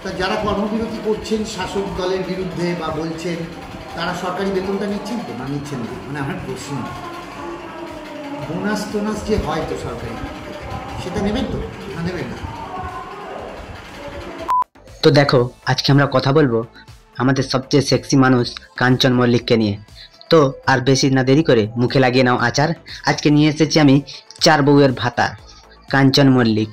তা যারা কর্মবিরতি করছেন শাসক দলের বিরুদ্ধে বা বলছেন, তারা সরকারি বেতনটা নিচ্ছেন তো, না নিচ্ছেন না? মানে আমার প্রশ্ন, বোনাস টোনাস যে হয় তো সরকারি, সেটা নেবেন তো না নেবেন না? তো দেখো, আজকে আমরা কথা বলবো আমাদের সবচেয়ে সেক্সি মানুষ কাঞ্চন মল্লিককে নিয়ে। তো আর বেশি না দেরি করে মুখে লাগিয়ে নাও আচার। আজকে নিয়ে এসেছি আমি 4 বউয়ের ভাতা কাঞ্চন মল্লিক।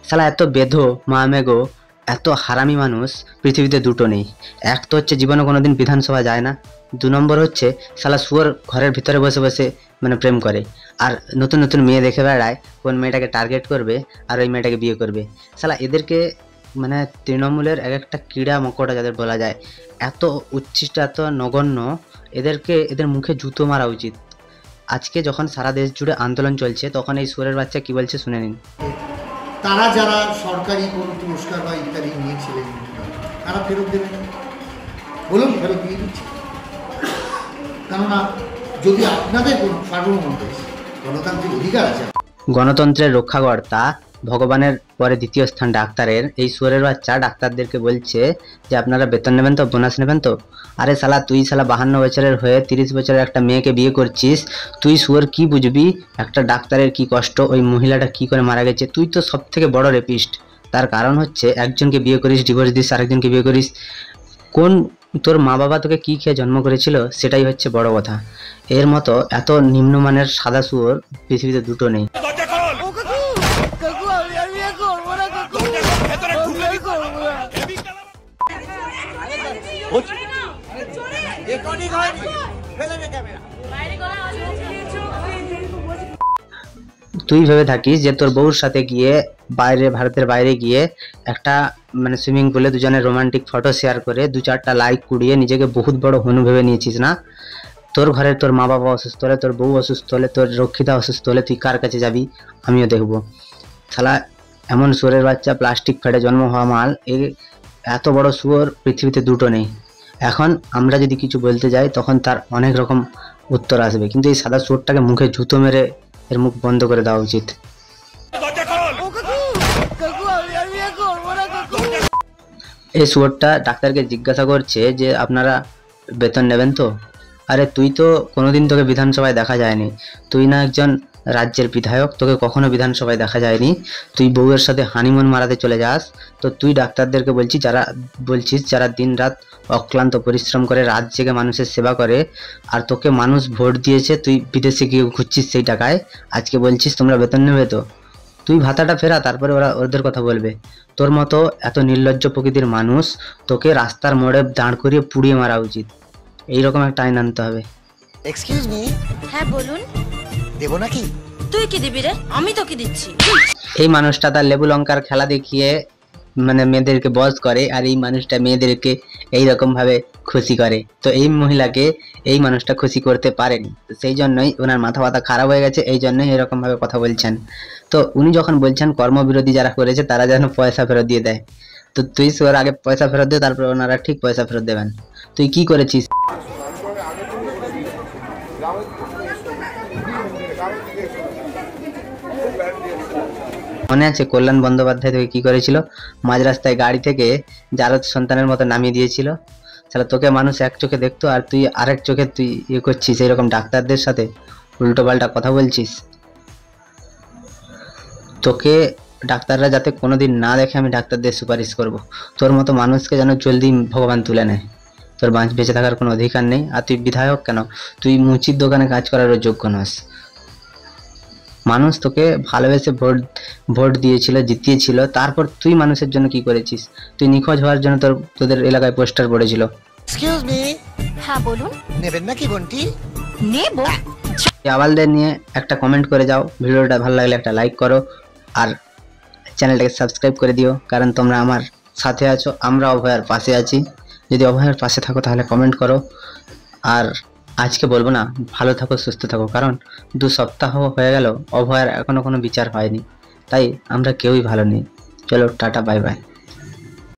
শালা এত বেধো মামেগো, এত হারামি মানুষ পৃথিবীতে দুটো নেই। এক তো হচ্ছে জীবনে কোনোদিন বিধানসভা যায় না, 2 নম্বর হচ্ছে শালা শুয়োর ঘরের ভিতরে বসে বসে মানে প্রেম করে, আর নতুন নতুন মেয়ে দেখে বেড়ায়, কোন মেয়েটাকে টার্গেট করবে আর ওই মেয়েটাকে বিয়ে করবে। শালা এদেরকে মানে তৃণমূলের এক একটা ক্রীড়া মকড়া যাদের বলা যায়, এত উচ্ছিষ্ট এত নগণ্য, এদের মুখে জুতো মারা উচিত। আজকে যখন সারা দেশ জুড়ে আন্দোলন চলছে, তখন এই সুরের বাচ্চা কি বলছে শুনে নিন। তারা যারা সরকারি কোনো পুরস্কার বা ইত্যাদি নিয়েছিলেন, তারা ফেরত দেবেন? বলুন, ফেরত দিয়ে দিচ্ছি। কেননা যদি আপনাদের কোনো সার্বভৌম দেশ, গণতান্ত্রিক অধিকার আছে, গণতন্ত্রের রক্ষাকর্তা ভগবানের পরে দ্বিতীয় স্থান ডাক্তারের, এই সুরের বাচ্চা ডাক্তারদেরকে বলছে যে আপনারা বেতন নেবেন তো, বোনাস নেবেন তো। আরে শালা, তুই শালা 52 বছরের হয়ে 30 বছরের একটা মেয়েকে বিয়ে করছিস, তুই সুর কি বুঝবি একটা ডাক্তারের কি কষ্ট, ওই মহিলাটা কি করে মারা গেছে? তুই তো সব থেকে বড় রেপিস্ট। তার কারণ হচ্ছে একজনকে বিয়ে করিস, ডিভোর্স দিস, আরেকজনকে বিয়ে করিস। কোন তোর মা বাবা তোকে কি খেয়ে জন্ম করেছিল, সেটাই হচ্ছে বড় কথা। এর মতো এত নিম্নমানের সাদা শুয়োর পৃথিবীতে দুটো নেই। তুই ভেবে থাকিস যে তোর বউর সাথে গিয়ে বাইরে, ভারতের বাইরে গিয়ে একটা মানে সুইমিং পুলে দুজনের রোমান্টিক ফটো শেয়ার করে 2-4টা লাইক কুড়িয়ে নিজেকে বহুত বড় হনু ভেবে নিয়েছিস না? তোর ঘরে তোর মা বাবা অসুস্থ হলে, তোর বউ অসুস্থ হলে, তোর রক্ষিতা অসুস্থ হলে তুই কার কাছে যাবি? আমিও দেখবো। শালা এমন শুয়োরের বাচ্চা, প্লাস্টিক ফেটে জন্ম হওয়া মাল, এত বড় শুয়োর পৃথিবীতে দুটো নেই। এখন আমরা যদি কিছু বলতে যাই তখন তার অনেক রকম উত্তর আসবে, কিন্তু এই সাদা শুয়োরটাকে মুখে জুতো মেরে এর মুখ বন্ধ করে দেওয়া উচিত। এই শুয়োরটা ডাক্তারকে জিজ্ঞাসা করছে যে আপনারা বেতন নেবেন তো। আরে তুই তো কোনোদিন তোকে বিধানসভায় দেখা যায়নি, তুই না একজন রাজ্যের বিধায়ক, তোকে কখনো বিধানসভায় দেখা যায়নি। তুই বউয়ের সাথে হানিমুন মারাতে চলে যাস, তো তুই ডাক্তারদেরকে বলছিস যারা দিন রাত অক্লান্ত পরিশ্রম করে, রাত জেগে মানুষের সেবা করে, আর তোকে মানুষ ভোট দিয়েছে, তুই বিদেশে গিয়ে ঘুরছিস সেই টাকায়, আজকে বলছিস তোমরা বেতন নেবে তো। তুই ভাতাটা ফেরা, তারপরে ওদের কথা বলবে। তোর মতো এত নির্লজ্জ প্রকৃতির মানুষ তোকে রাস্তার মোড়ে দাঁড় করিয়ে পুড়িয়ে মারা উচিত। এইরকম একটা আইন আনতে হবে। Excuse me. হ্যাঁ বলুন। দেবো নাকি? তুই কি দিবি রে? আমি তোকে দিচ্ছি। এই মানুষটা তার লেবু লঙ্কার খেলা দেখিয়ে মানে মেয়েদেরকে বস করে, আর এই মানুষটা মেয়েদেরকে এইরকম ভাবে খুশি করে। তো এই মহিলাকে এই মানুষটা খুশি করতে পারেনি, তো সেই জন্যই ওনার মাথা ব্যথা খারাপ হয়ে গেছে, এই জন্যই এরকম ভাবে কথা বলছেন। তো উনি যখন বলছেন কর্মবিরোধী যারা করেছে তারা যেন পয়সা ফেরত দিয়ে দেয়, তো তুই ওর আগে পয়সা ফেরত দে, তারপর ওনারা ঠিক পয়সা ফেরত দেবেন। তুই কি করেছিস? মনে আছে কল্যাণ বন্দ্যোপাধ্যায় তোকে কি করেছিল? মাঝ রাস্তায় গাড়ি থেকে জারদ সন্তানের মতো নামিয়ে দিয়েছিল। তাহলে তোকে মানুষ এক চোখে দেখতো, আর তুই আরেক চোখে তুই ইয়ে করছিস, এইরকম ডাক্তারদের সাথে উল্টো পাল্টা কথা বলছিস। তোকে ডাক্তাররা যাতে কোনোদিন না দেখে আমি ডাক্তারদের সুপারিশ করব। তোর মতো মানুষকে যেন জলদি ভগবান তুলে নেয়। তোর বেঁচে থাকার কোনো অধিকার নেই। আর তুই বিধায়ক কেন? তুই মুচির দোকানে কাজ করারও যোগ্য নস। মানুষ তোকে ভালোবেসে ভোট দিয়েছিল, জিতিয়েছিল, তারপর তুই মানুষের জন্য কি করেছিস? তুই নিখোঁজ হওয়ার জন্য তোদের এলাকায় পোস্টার পড়েছিল। Excuse me. হ্যাঁ বলুন। নেবেন নাকি বন্টি? নেব। আবালদের নিয়ে একটা কমেন্ট করে যাও, ভিডিওটা ভালো লাগলে একটা লাইক করো, আর চ্যানেলটাকে সাবস্ক্রাইব করে দিও, কারণ তোমরা আমার সাথে আছো, আমরা অভয়ার পাশে আছি। যদি অভয়ার পাশে থাকো তাহলে কমেন্ট করো। আর আজকে বলবো না ভালো থাকো, সুস্থ থাকো, কারণ 2 সপ্তাহ হয়ে গেল অভয়ার এখনো কোনো বিচার হয়নি, তাই আমরা কেউই ভালো নেই। চলো টাটা, বাই বাই।